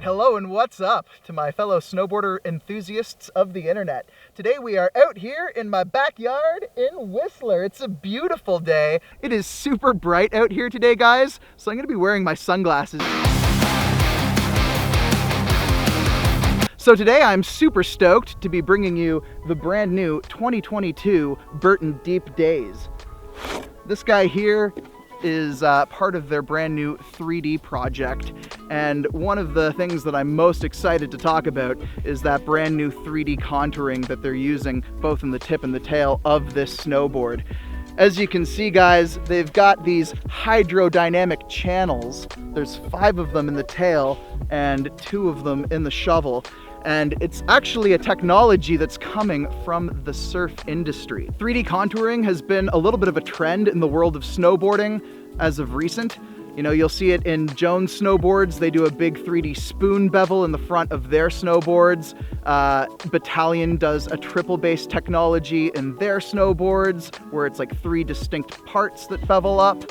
Hello and what's up to my fellow snowboarder enthusiasts of the internet. Today we are out here in my backyard in Whistler. It's a beautiful day. It is super bright out here today, guys, so I'm gonna be wearing my sunglasses. So today I'm super stoked to be bringing you the brand new 2022 Burton Deep Daze. This guy here is part of their brand new 3D project, and one of the things that I'm most excited to talk about is that brand new 3D contouring that they're using both in the tip and the tail of this snowboard. As you can see, guys, they've got these hydrodynamic channels. There's 5 of them in the tail and 2 of them in the shovel. And it's actually a technology that's coming from the surf industry. 3D contouring has been a little bit of a trend in the world of snowboarding as of recent. You know, you'll see it in Jones snowboards. They do a big 3D spoon bevel in the front of their snowboards. Battalion does a triple base technology in their snowboards, where it's like 3 distinct parts that bevel up.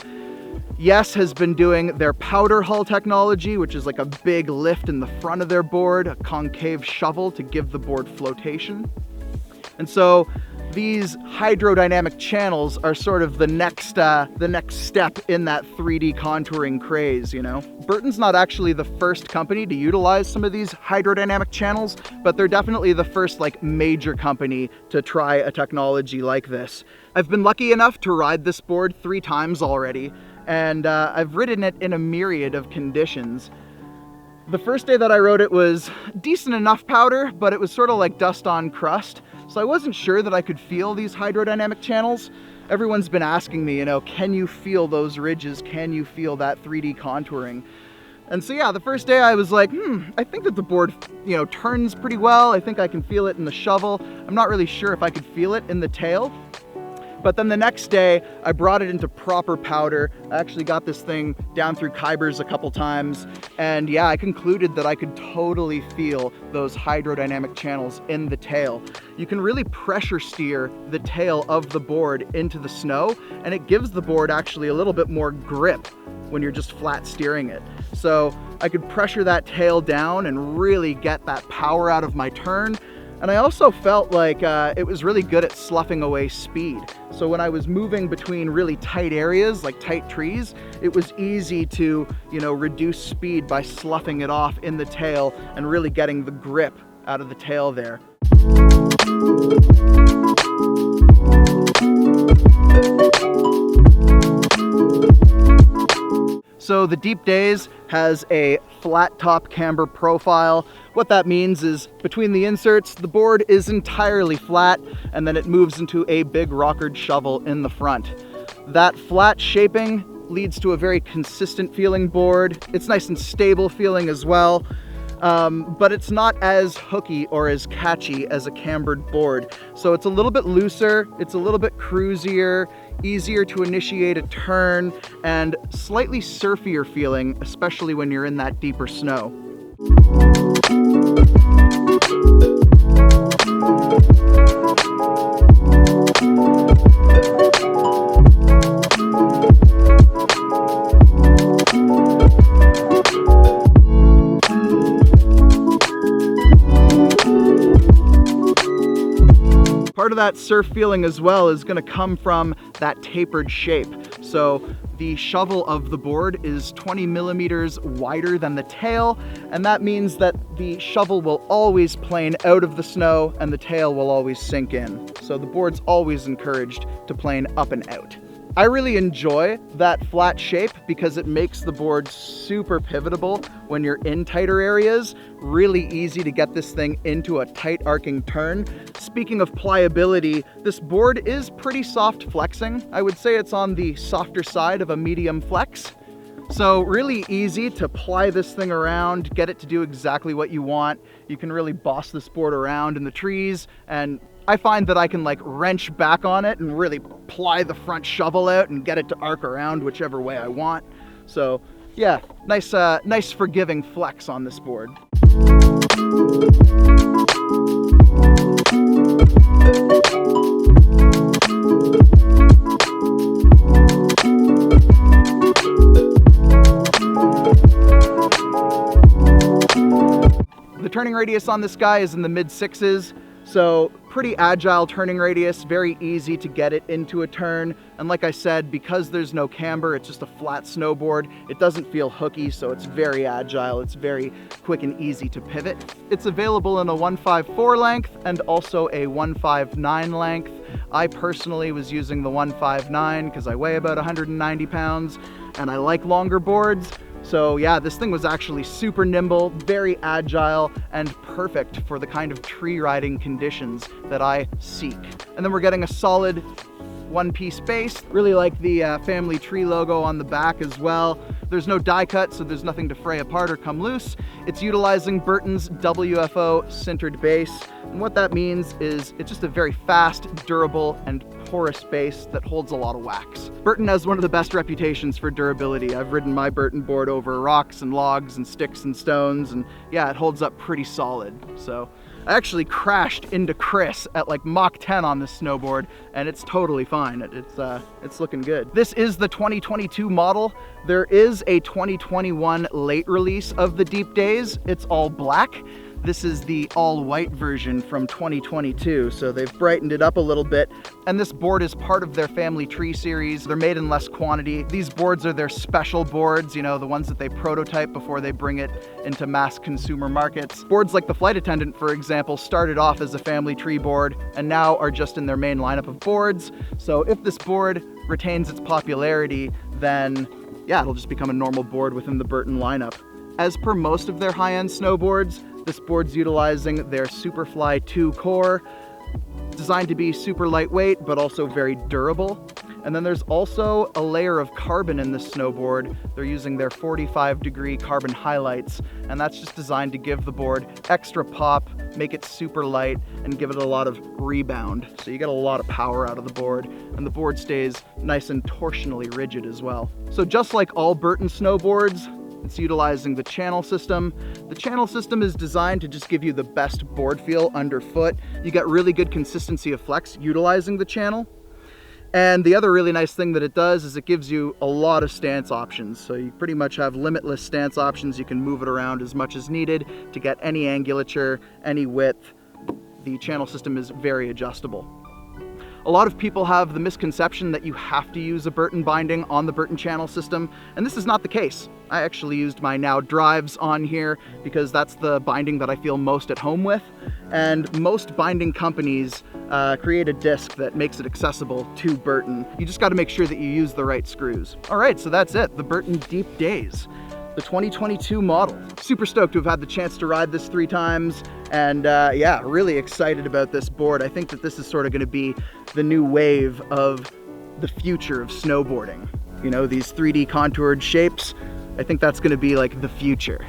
Yes has been doing their powder hull technology, which is like a big lift in the front of their board, a concave shovel to give the board flotation. And so these hydrodynamic channels are sort of the next step in that 3D contouring craze, you know? Burton's not actually the first company to utilize some of these hydrodynamic channels, but they're definitely the first like major company to try a technology like this. I've been lucky enough to ride this board 3 times already, and I've ridden it in a myriad of conditions. The first day that I rode it was decent enough powder, but it was sort of like dust on crust. So I wasn't sure that I could feel these hydrodynamic channels. Everyone's been asking me, you know, can you feel those ridges? Can you feel that 3D contouring? And so yeah, the first day I was like, I think that the board, you know, turns pretty well. I think I can feel it in the shovel. I'm not really sure if I could feel it in the tail. But then the next day, I brought it into proper powder. I actually got this thing down through Kybers a couple times. And yeah, I concluded that I could totally feel those hydrodynamic channels in the tail. You can really pressure steer the tail of the board into the snow, and it gives the board actually a little bit more grip when you're just flat steering it. So I could pressure that tail down and really get that power out of my turn. And I also felt like it was really good at sloughing away speed. So when I was moving between really tight areas, like tight trees, it was easy to, you know, reduce speed by sloughing it off in the tail and really getting the grip out of the tail there. So the Deep Daze has a flat top camber profile. What that means is between the inserts, the board is entirely flat, and then it moves into a big rockered shovel in the front. That flat shaping leads to a very consistent feeling board. It's nice and stable feeling as well. But it's not as hooky or as catchy as a cambered board. So it's a little bit looser, it's a little bit cruisier, easier to initiate a turn, and slightly surfier feeling, especially when you're in that deeper snow. Part of that surf feeling as well is going to come from that tapered shape. So the shovel of the board is 20 millimeters wider than the tail, and that means that the shovel will always plane out of the snow and the tail will always sink in. So the board's always encouraged to plane up and out. I really enjoy that flat shape because it makes the board super pivotable when you're in tighter areas. Really easy to get this thing into a tight arcing turn. Speaking of pliability, this board is pretty soft flexing. I would say it's on the softer side of a medium flex. So really easy to ply this thing around, get it to do exactly what you want. You can really boss this board around in the trees, and I find that I can like wrench back on it and really ply the front shovel out and get it to arc around whichever way I want. So yeah, nice forgiving flex on this board. The turning radius on this guy is in the mid 6s, so pretty agile turning radius, very easy to get it into a turn. And like I said, because there's no camber, it's just a flat snowboard, it doesn't feel hooky, so it's very agile, it's very quick and easy to pivot. It's available in a 154 length and also a 159 length. I personally was using the 159 because I weigh about 190 pounds and I like longer boards. So yeah, this thing was actually super nimble, very agile, and perfect for the kind of tree riding conditions that I seek. And then we're getting a solid one-piece base. Really like the family tree logo on the back as well. There's no die cut, so there's nothing to fray apart or come loose. It's utilizing Burton's WFO sintered base. And what that means is it's just a very fast, durable, and porous base that holds a lot of wax. Burton has one of the best reputations for durability. I've ridden my Burton board over rocks and logs and sticks and stones, and yeah, it holds up pretty solid. So I actually crashed into Chris at like Mach 10 on this snowboard, and it's totally fine. It's looking good. This is the 2022 model. There is a 2021 late release of the Deep Daze. It's all black. This is the all-white version from 2022, so they've brightened it up a little bit. And this board is part of their family tree series. They're made in less quantity. These boards are their special boards, you know, the ones that they prototype before they bring it into mass consumer markets. Boards like the Flight Attendant, for example, started off as a family tree board and now are just in their main lineup of boards. So if this board retains its popularity, then yeah, it'll just become a normal board within the Burton lineup. As per most of their high-end snowboards, this board's utilizing their Superfly 2 core, designed to be super lightweight, but also very durable. And then there's also a layer of carbon in this snowboard. They're using their 45-degree carbon highlights, and that's just designed to give the board extra pop, make it super light, and give it a lot of rebound. So you get a lot of power out of the board, and the board stays nice and torsionally rigid as well. So just like all Burton snowboards, it's utilizing the channel system. The channel system is designed to just give you the best board feel underfoot. You get really good consistency of flex utilizing the channel. And the other really nice thing that it does is it gives you a lot of stance options. So you pretty much have limitless stance options. You can move it around as much as needed to get any angulature, any width. The channel system is very adjustable. A lot of people have the misconception that you have to use a Burton binding on the Burton channel system, and this is not the case. I actually used my Now Drives on here because that's the binding that I feel most at home with, and most binding companies create a disc that makes it accessible to Burton. You just got to make sure that you use the right screws. All right, so that's it, the Burton Deep Daze, the 2022 model. Super stoked to have had the chance to ride this 3 times, and yeah, really excited about this board. I think that this is sort of going to be the new wave of the future of snowboarding. You know, these 3D contoured shapes, I think that's going to be like the future.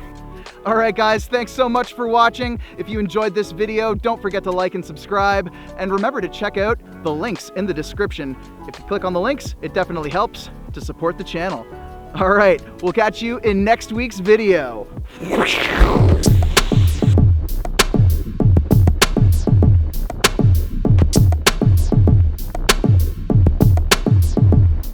All right, guys, thanks so much for watching. If you enjoyed this video, don't forget to like and subscribe, and remember to check out the links in the description. If you click on the links, it definitely helps to support the channel. All right, we'll catch you in next week's video.